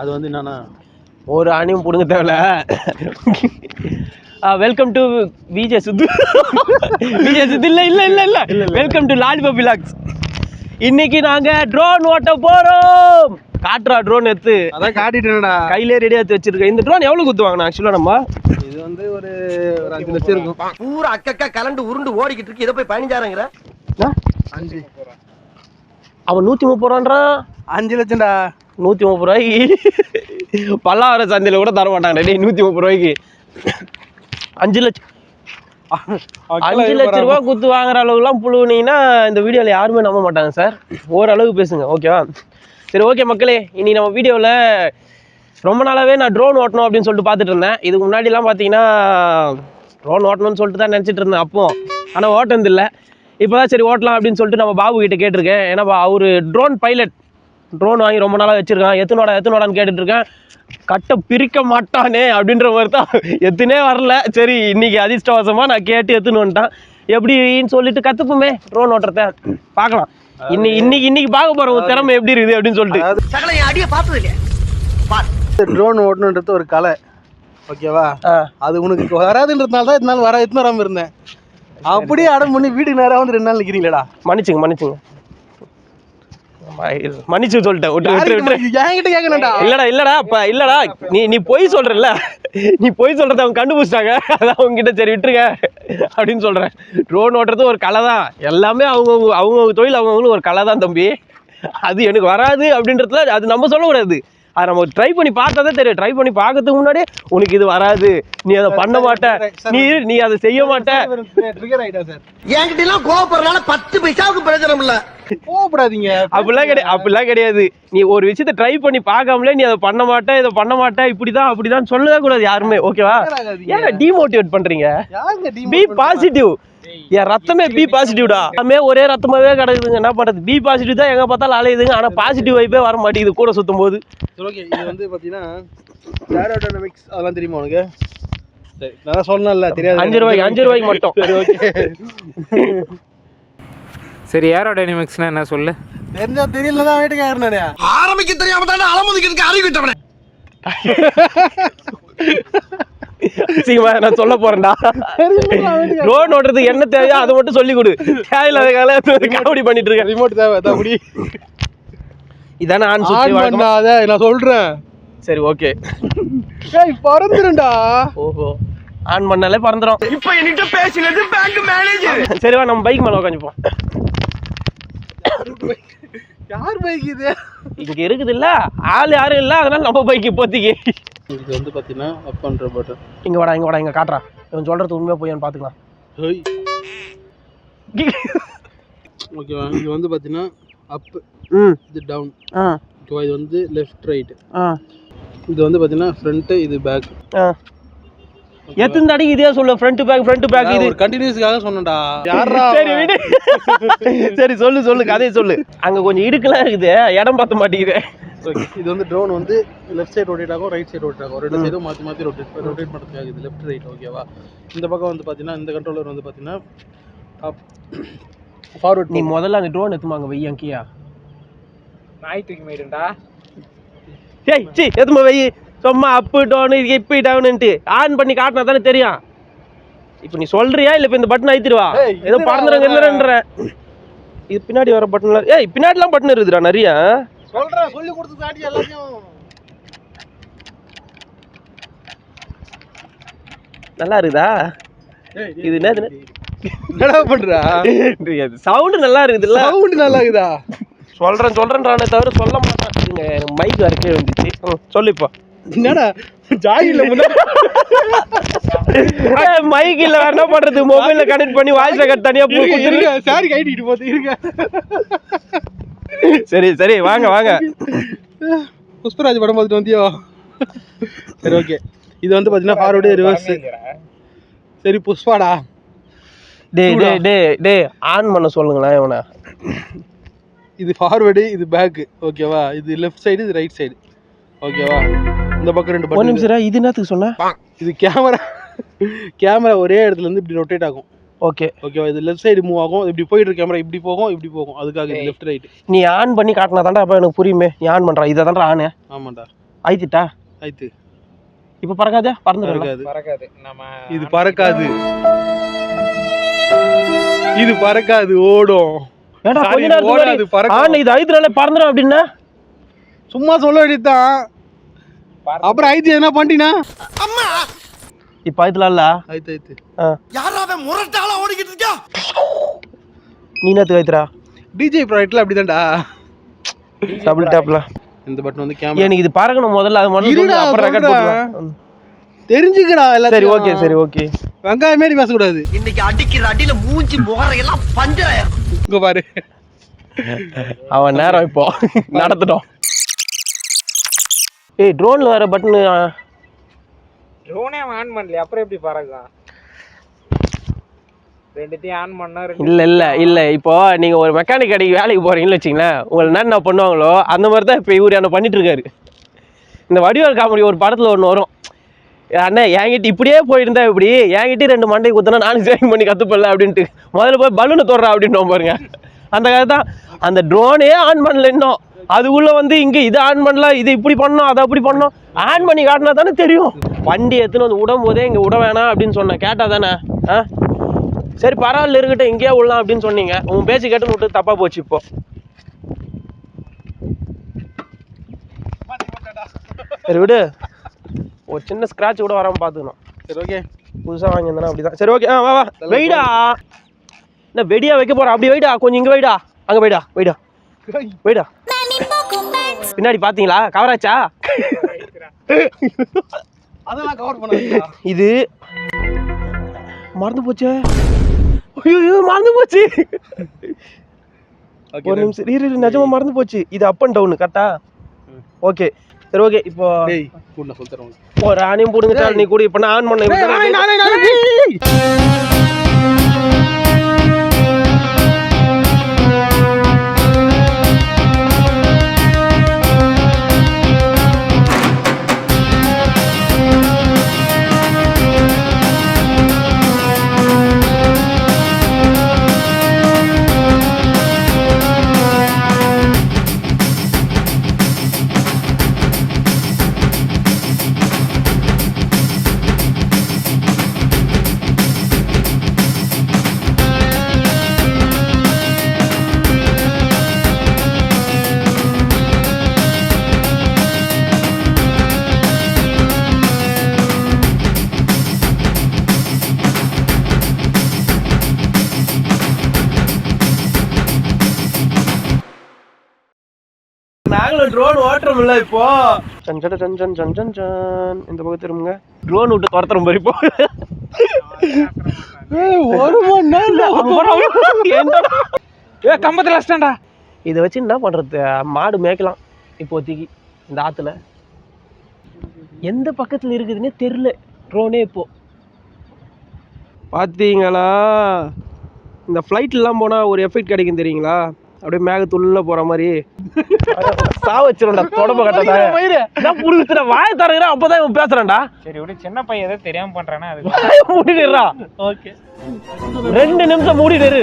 அது வந்து என்னன்னா ஒரு ஆணியும் பிடுங்க தேவையில்ல. வெல்கம் டு விஜய் சித்து. விஜய் சித்து இல்லை இல்லை இல்லை இல்லை வெல்கம் டு லாலிபாப் விலாக்ஸ். இன்னைக்கு நாங்க ட்ரோன் ஓட்ட போறோம். காட்டுறா ட்ரோன் எடுத்து. அதான் காட்டிட்டேன்டா, கையிலே ரெடியா எடுத்து வச்சிருக்கேன். இந்த ட்ரோன் எவ்வளவு குத்துவாங்கண்ணா ஆக்சுவலா? நம்ம இது வந்து ஒரு 5 லட்சம் இருக்கும். பூரா அக்கா கலண்டு உருண்டு ஓடிக்கிட்டு இருக்கு. இதை போய் 15,000ங்கிற 5 அவன் 130 ரூபான்றான். 5 லட்சம்டா. 130 ரூபாய்க்கு பல்லாவர சந்தையில கூட தர மாட்டாங்க. 130 ரூபாய்க்கு 5 லட்சம் 5 லட்சம் ரூபா குத்து வாங்குற அளவுக்குலாம் புழுவுனீங்கன்னா இந்த வீடியோவில் யாருமே நம்ப மாட்டாங்க சார். ஓரளவுக்கு பேசுங்க, ஓகேவா? சரி, ஓகே மக்களே. இனி நம்ம வீடியோவில் ரொம்ப நாளாகவே நான் ட்ரோன் ஓட்டணும் அப்படின்னு சொல்லிட்டு பார்த்துட்டு இருந்தேன். இதுக்கு முன்னாடிலாம் பார்த்தீங்கன்னா ட்ரோன் ஓட்டணும்னு சொல்லிட்டு தான் நினச்சிட்டு இருந்தேன் அப்போ. ஆனால் ஓட்டுனது இல்லை. இப்போ தான் சரி ஓட்டலாம் அப்படின்னு சொல்லிட்டு நம்ம பாபு கிட்ட கேட்டிருக்கேன். ஏன்னா அவர் ட்ரோன் பைலட், ட்ரோன் வாங்கி ரொம்ப நாளாக வச்சுருக்கான். எத்தனோடான்னு கேட்டுட்ருக்கேன். கட்டை பிரிக்க மாட்டானே அப்படின்ற மாதிரி தான் எத்தனே வரல. சரி, இன்னைக்கு அதிர்ஷ்டவசமாக நான் கேட்டு எத்துன்னு வந்துட்டான். எப்படின்னு சொல்லிட்டு கற்றுப்போமே ட்ரோன் ஓட்டுறத பார்க்கலாம். இன்னைக்கு பார்க்க போகிறோம் திறமை எப்படி இருக்குது அப்படின்னு சொல்லிட்டு. அடியை பார்த்தது இல்லையா? ட்ரோன் ஓட்டணுன்றது ஒரு கலை, ஓகேவா? அது உனக்கு வராதுன்றதுனால தான் இதனால எத்தனை வராமல் இருந்தேன். அப்படியே அடம் பண்ணி வீட்டுக்கு நேரம் வந்து 2 நாள் நிற்கிறீங்களா? மன்னிச்சுங்க மன்னிச்சு சொல்லிட்டேன். என்கிட்ட கேட்கணும்டா. இல்லடா இல்லடா நீ பொய் சொல்றல. நீ பொய் சொல்றத அவங்க கண்டுபிடிச்சிட்டாங்க. அதான் அவங்க கிட்ட சரி விட்டுருங்க அப்படின்னு சொல்றேன். ட்ரோன் ஓட்டுறது ஒரு கலை தான். எல்லாமே அவங்க தொழில் அவங்கவுங்களும் ஒரு கலை தான் தம்பி. அது எனக்கு வராது அப்படின்றதுல அது நம்ம சொல்லக்கூடாது. அதை நம்ம ட்ரை பண்ணி பார்த்தா தான் தெரியும். ட்ரை பண்ணி பார்க்கறதுக்கு முன்னாடி உனக்கு இது வராது, நீ அதை பண்ண மாட்ட, நீ அதை செய்ய மாட்ட. என்கிட்ட எல்லாம் கோவப்படுறதுனால 10 பைசாவுக்கு பிரயோஜனம் இல்ல. கோவப்படாதீங்க. அப்படிலாம் கிடையாது. நீ ஒரு விஷயத்த ட்ரை பண்ணி பார்க்காமலே நீ அதை பண்ண மாட்டேன், இதை பண்ண மாட்டேன், இப்படிதான் சொல்லவே கூடாது யாருமே, ஓகேவா? ஏங்க டிமோட்டிவேட் பண்றீங்க? B positive. என் ரத்தமே பி பாசிட்டிவ்டா. எல்லாமே ஒரே ரத்தமாவே கிடக்குதுங்க. என்ன பண்றது? பி பாசிட்டிவ் தான் எங்க பார்த்தாலும் அலையுதுங்க. ஆனா பாசிட்டிவ் வைப்பே வர மாட்டேங்குது கூட சுத்தும் போது. ஓகே, இது வந்து பாத்தீங்கன்னா ஏரோடைனமிக்ஸ் அதெல்லாம் தெரியுமா உனக்கு? சரி, நான் சொல்லணும்ல, தெரியாது. 5 ரூபாய்க்கு மட்டும். சரி, ஓகே. சரி, ஏரோடைனமிக்ஸ்னா என்ன சொல்லு? தெரிஞ்சா தெரியல தான் வீட்டுக்கு ஏறினானே. ஆரம்பிக்க தெரியாம தானே அலமுதிக்கிறதுக்கு அறிவிட்டவனே. நான் சொல்ல போறேன்டா. ட்ரோன் ஓட்டுறது என்ன தேவையோ அதை மட்டும் சொல்லி கொடு. தேவையில்லாத காமெடி பண்ணிட்டு இருக்கேன். ரிமோட் தேவை அப்படி. இதானே ஆன் பண்ணாத, நான் சொல்றேன். சரி, ஓகே. ஏய், பறந்துறடா. ஓஹோ, ஆன் பண்ணாலே பறந்துறோம். இப்போ என்கிட்ட பேசினது பேங்க் மேனேஜர். சரி வா, நம்ம பைக் மேல உட்காந்துப்போம். யார் பைக் இது? இங்க இருக்குது இல்ல, ஆள் யாரும் இல்ல, அதனால நம்ம பைக் இப்போதைக்கு. இது வந்து பாத்தீங்கன்னா அப் பண்ற பட்டன். இங்க வாடா இங்க காட்டுறா. இவன் சொல்றது உண்மையா போயான்னு பாத்துக்கலாம். ஹேய், ஓகேவா? இது வந்து பாத்தீங்கன்னா அப், இது டவுன், ஓகேவா? இது வந்து லெஃப்ட் ரைட், இது வந்து பாத்தீங்கன்னா ஃப்ரண்ட், இது பேக். எத்தனை அடி இதே சொல்லு, ஃப்ரண்ட் பேக் இது கண்டினியூஸ்க்காக சொன்னடா. சரி விடு. சரி சொல்லு கதையை சொல்லு. அங்க கொஞ்சம் இடுக்கெல்லாம் இருக்குது, இடம் பார்த்த மாட்டேங்குது. இது வந்து ட்ரோன் வந்து லெஃப்ட் சைடு ரொட்டேட் ஆகும், ரைட் சைடு ரொட்டேட் ஆகும். ரெண்டு சைடும் மாற்றி ரொட்டேட் பண்ணுறதுக்காக இது லெஃப்ட் ரைட், ஓகேவா? இந்த பக்கம் வந்து பார்த்தீங்கன்னா இந்த கண்ட்ரோலர் வந்து பார்த்தீங்கன்னா ஃபார்வர்ட். நீ முதல்ல அந்த ட்ரோன் எடுத்துமாங்க வை அங்கியா. நாய்த்துக்கு மேடுண்டா. ஏய் சி எதுமா வை. சும்மா அப்பு டவுனு இப்பி டவுனுன்ட்டு ஆன் பண்ணி காட்டினா தானே தெரியும். இப்போ நீ சொல்றியா இல்லை இப்போ இந்த பட்டன் அழுத்திடுவா? ஏதோ பறந்துடுறன்ற. இது பின்னாடி வர பட்டன்ல. ஏய், பின்னாடிலாம் பட்டன் இருக்குதுடா நிறைய. சொல்றேன், சொல்லி கொடுத்து காட்டி எல்லாத்தையும். நல்லா இருக்குதா? இது என்னடா பண்றா? சவுண்ட் நல்லா இருக்குதுல்ல? சவுண்ட் நல்லா இருக்குதா? சொல்றேன்றானே தவிர சொல்ல மாட்டாங்க. எனக்கு மைக் வரைக்கே வந்துச்சு. சொல்லு இப்போ. என்னடா ஜாயில மைக் இல்ல, வேற என்ன பண்றது? மொபைல்ல கனெக்ட் பண்ணி வாய்ஸ் ரெக்கார்ட் தனியா போடுங்க. சாரி கைட்டிட்டு போது இருங்க. சரி வாங்க. புஷ்பராஜ் படம் பார்த்துட்டு வந்தியோ? சரி, ஓகே. இது வந்து பாத்தீங்கன்னா ஃபார்வர்டு, ரிவர்ஸ். சரி புஷ்பாடா. டேய் ஆன் பண்ண சொல்லுங்களேன் இவனை. இது ஃபார்வர்டு, இது பேக், ஓகேவா? இது லெஃப்ட் சைடு, இது ரைட் சைடு, ஓகேவா? இந்த பக்கம் 2 பட்டன். 1 நிமிஷம். இது என்னத்துக்கு சொன்ன? இது கேமரா ஒரே இடத்துல இருந்து இப்படி ரொட்டேட் ஆகும். ஓகேவா? இது லெஃப்ட் சைடு மூவ் ஆகும். இப்படி போயிட்டு இருக்க கேமரா இப்படி போகும். அதுக்காக இது லெஃப்ட் ரைட். நீ ஆன் பண்ணி காட்டினா தான்டா அப்ப எனக்கு புரியுமே. நீ ஆன் பண்றா, இதை தான்டா ஆனு. ஆமாண்டா. ஆயித்துட்டா ஆயித்து. இப்போ பறக்காதே, பறந்துடும். பறக்காது. நம்ம இது பறக்காது, இது பறக்காது, ஓடும். ஏடா Sorry, கொஞ்ச இது ஓடாது, நேரத்துக்கு பறக்கும். ஆனா இது ஆயித்துனால பறந்துடும் அப்படின்னா சும்மா சொல்ல வேண்டியதுதான். அப்புறம் ஆயித்து என்ன பண்ணிட்டீனா? இப்போ ஆயித்துல இல்ல ஆயித்து ஆயித்து. யாராவே முரட்டால ஓடிக்கிட்டு இருக்கா? நீ நேத்து ஆயித்துறா டிஜே ப்ராடக்ட்ல அப்படிதான்டா. டபுள் டேப்ல இந்த பட்டன் வந்து கேமரா. எனக்கு இது பறக்கணும் முதல்ல, அது மட்டும் இருடா, சொல்லு, அப்புறம் ரெக்கார்ட் சொல்றேன். போட்டுலாம். தெரிஞ்சுக்கடா சரி எல்லாத்தையும். ஓகே சரி ஓகே. வெங்காயம் மாரி பேசக்கூடாது. இன்னைக்கு அடிக்கிற அடியில மூஞ்சி முகரையெல்லாம் பஞ்சராயிரும். இங்க பாரு, அவன் நேரம் இப்போ நடத்துட்டோம். ஏய் ட்ரோன்ல வேற பட்டன். ட்ரோனே ஆன் பண்ணல, அப்புறம் எப்படி பறக்கும்? ரெண்டுத்தையும் ஆன் பண்ணா இல்ல இப்போ நீங்க ஒரு மெக்கானிக் கடைக்கு வேலைக்கு போறீங்கன்னு வச்சுங்களேன், உங்களை என்ன பண்ணுவாங்களோ அந்த மாதிரி தான் இப்போ இவர் என்ன பண்ணிட்டு இருக்காரு. இந்த வடிவேல் காமெடி ஒரு படத்துல ஒன்று வரும், அண்ணா என்கிட்ட இப்படியே போயிருந்தா இப்படி என்கிட்ட 2 மண்டை குத்துனா நானும் சேவிங் பண்ணி கற்றுப்படல அப்படின்ட்டு முதல்ல போய் பலூனை தொடுறா அப்படின்னு பாருங்க. அந்த கதை தான். அந்த ட்ரோனே ஆன் பண்ணல இன்னும், அதுக்குள்ள வந்து இங்கே இது ஆன் பண்ணல, இது இப்படி பண்ணோம், அதை அப்படி பண்ணோம், ஆன் பண்ணி காட்டினா தானே தெரியும். வண்டி எடுத்துன்னு வந்து விடும் போதே இங்கே விட வேணாம் அப்படின்னு சொன்னேன், கேட்டா தானே? சரி பரவாயில்ல இருக்கட்டும், இங்கேயே விடலாம் அப்படின்னு சொன்னீங்க. உன் பேச்சு கேட்டு விட்டு தப்பா போச்சு. இப்போ சரி விடு, ஒரு சின்ன ஸ்க்ராட்ச் கூட வராமல் பார்த்துக்கணும். சரி ஓகே. புதுசாக வாங்கியிருந்தேன்னா அப்படிதான். சரி ஓகே, வா வா வெயிடா. என்ன வெடியா வைக்க போற? அப்படி வைடா, கொஞ்சம் இங்கே வைடா, அங்கே வைடா, வைடா வைடா. பின்னாடி பார்த்தீங்களா கவராச்சா? அதெல்லாம் கவர் பண்ண. இது மறந்து போச்சு. ஐயோ மறந்து போச்சு. ஒரு நிமிஷம் இரு, நிஜமா மறந்து போச்சு. இது அப் அண்ட் டவுன் கரெக்டா? ஓகே சரி ஓகே. இப்போ டேய் கூட்ல சொல்றேன். ஒரு ஆணியும் போடுங்க, நீ கூட இப்போ நான் ஆன் பண்ண. நாங்களும் ட்ரோன் ஓட்டுறோம்ல இப்போ. சன் சன் சன் சன் சன் சன் சன். இந்த பக்கம் திரும்புங்க. ட்ரோன் விட்டு துரத்துறோம் பாரு இப்போ. ஒரு மணி நேரம் கம்பத்துல வச்சிட்டான்டா. இதை வச்சு என்ன பண்றது? மாடு மேய்க்கலாம் இப்போதைக்கு இந்த ஆத்துல. எந்த பக்கத்துல இருக்குதுன்னே தெரியல ட்ரோனே இப்போ. பார்த்தீங்களா, இந்த ஃப்ளைட்லாம் போனால் ஒரு எஃபெக்ட் கிடைக்கும் தெரியுங்களா? அப்படியே மேகத்துள்ள போற மாதிரி சா வச்சிருந்தா தொடம்ப கட்டா புடிச்சுற வாய தரேன். அப்பதான் இவன் பேசுறான்டா. சரி விடு, சின்ன பையன் ஏதோ தெரியாம பண்றானா, அது மூடிடுறா. ஓகே 2 நிமிஷம் மூடிடு.